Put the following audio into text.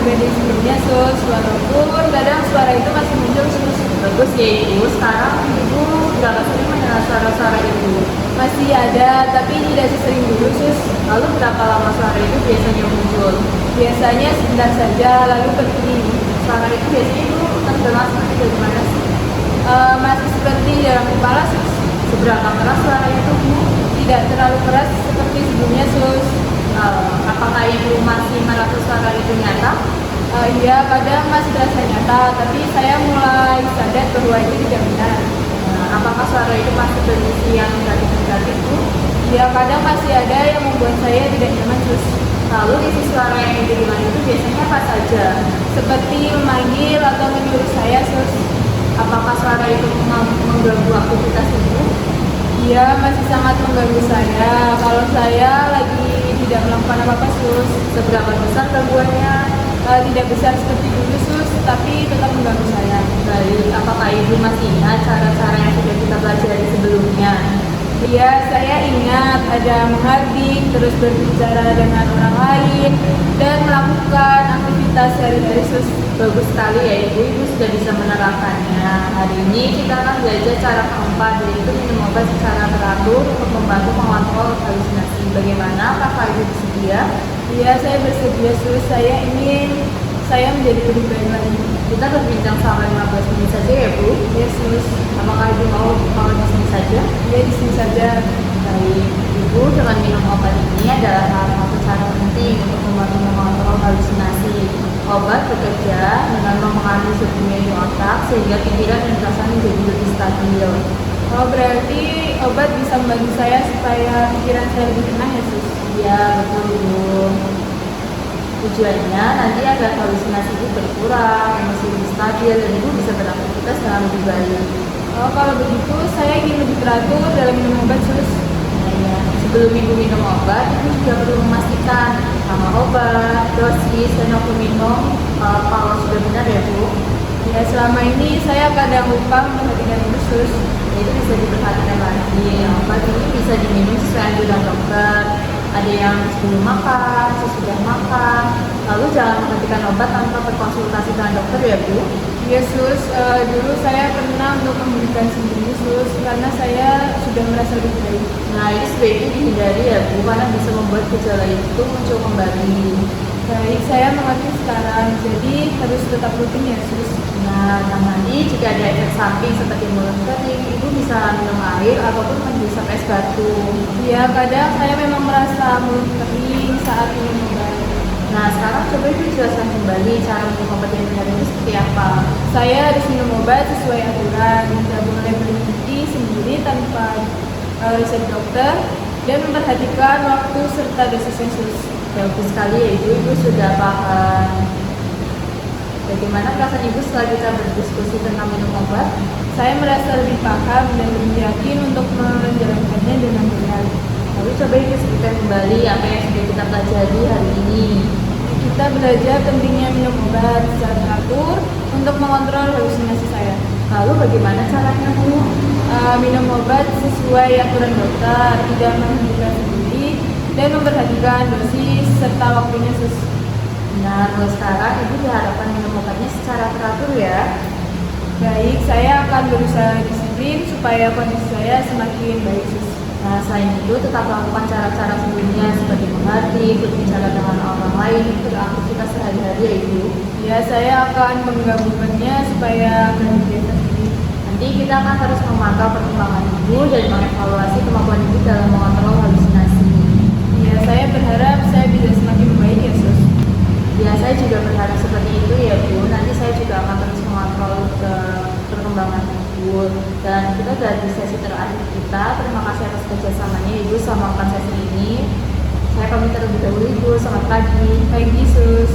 dibanding sebelumnya sus, walaupun kadang suara itu masih muncul sus. Bagus ya ibu, sekarang ibu berapa sering mendengar suara-suara itu? Masih ada, tapi tidak sesering dulu sus. Lalu berapa lama suara itu biasanya muncul? Biasanya sebentar saja, lalu pergi. Suara itu biasanya ibu terdengar seperti dari mana sih? Masih seperti dalam kepala sus. Seberapa keras suara itu bu? Tidak terlalu keras seperti sebelumnya sus. Apakah ibu masih merasa suara itu nyata? Iya, kadang masih terasa nyata, tapi saya mulai sadar bahwa itu tidak benar. Apakah suara itu masih berisi yang negatif-negatif bu? Iya, kadang masih ada yang membuat saya tidak nyaman sus. Lalu isi suara yang diterima itu biasanya apa saja? Seperti memanggil atau menyuruh saya sus. Apakah suara itu mengganggu aktivitas ibu? Iya, masih sangat mengganggu saya. Kalau saya lagi tidak melakukan apa-apa sus. Seberapa besar gangguannya? Tidak besar seperti dulu sus, tapi tetap mengganggu saya. Baik, apakah ibu masih ingat cara-cara yang sudah kita pelajari sebelumnya? Iya, saya ingat ada menghardik, terus berbicara dengan orang lain, dan melakukan aktivitas sehari-hari sus. Bagus sekali ya ibu sudah bisa menerapkannya. Hari ini kita akan belajar cara keempat, yaitu minum obat secara teratur untuk membantu mengontrol halusinasi. Bagaimana? Apakah ibu bersedia? Iya, saya bersedia sus. Saya menjadi lebih baik lagi. Kita berbincang selama 15 menit saja ya bu? Ya sus. Apakah ibu mau di sini saja? Ya di sini saja. Baik, ibu dengan minum obat ini adalah salah satu cara penting untuk membantu mengontrol halusinasi. Obat bekerja dengan mempengaruhi suhu di otak sehingga pikiran dan perasaan menjadi lebih stabil. Oh, berarti obat bisa membantu saya supaya pikiran saya lebih tenang ya sus? Iya, betul ibu. Tujuannya nanti agar halusinasi itu berkurang, emosi lebih stabil, dan ibu bisa beraktivitas dengan lebih baik. Oh, kalau begitu saya ingin lebih teratur dalam minum obat sus. Nah, ya. Sebelum ibu minum obat, ibu juga perlu memastikan nama obat, dosis, dan waktu minum kalau sudah benar ya bu. Ya, selama ini saya kadang lupa memperhatikan itu sus. Itu bisa diperhatikan lagi. Obat ini bisa diminum sesuai anjuran dokter. Ada yang sebelum makan, sesudah makan. Lalu jangan menghentikan obat tanpa berkonsultasi dengan dokter ya bu. Ya sus, dulu saya pernah untuk memberikan sendiri sus, karena saya sudah merasa lebih baik. Nah ini sebaiknya dihindari ya bu, karena bisa membuat gejala itu muncul kembali. Baik, saya mengerti sekarang, jadi harus tetap rutin ya sus. Nah nanti jika ada efek samping seperti mulut kering, ibu bisa minum air ataupun menghisap es batu. Ya, kadang saya memang merasa mulut kering saat minum obat. Nah sekarang coba ibu jelaskan kembali cara minum obat yang benar itu seperti apa. Saya harus minum obat sesuai aturan, tidak boleh berhenti sendiri tanpa resep dokter, dan memperhatikan waktu serta dosisnya sus. Bagus sekali ya ibu sudah paham. Bagaimana perasaan ibu setelah kita berdiskusi tentang minum obat? Saya merasa lebih paham dan lebih yakin untuk menjalankannya dengan benar. Lalu coba ibu sebutkan kembali apa yang sudah kita pelajari hari ini. Kita belajar pentingnya minum obat secara teratur untuk mengontrol halusinasi saya. Lalu bagaimana caranya bu? Minum obat sesuai aturan dokter, tidak menghentikan sendiri, dan memperhatikan dosis serta waktunya sus. Nah, mulai sekarang ibu diharapkan minum obatnya secara teratur ya. Baik, saya akan berusaha disiplin supaya kondisi saya semakin baik sus. Nah, selain itu tetap lakukan cara-cara sebelumnya seperti mengerti, berbicara dengan orang lain, beraktivitas sehari-hari ya ibu. Ya, saya akan menggabungkannya supaya lebih tertib. Nanti kita akan terus memantau perkembangan ibu dan mengevaluasi kemampuan ibu dalam mengontrol halusinasi. Ya, saya berharap saya bisa semakin baik ya sus. Ya, saya juga berharap seperti itu ya Bu. Nanti saya juga akan terus mengontrol ke perkembangan Ibu. Dan kita sudah di sesi terakhir kita. Terima kasih atas kerjasamanya Ibu selama sesi ini. Saya pamit terlebih dahulu Ibu. Selamat pagi. Pagi sus.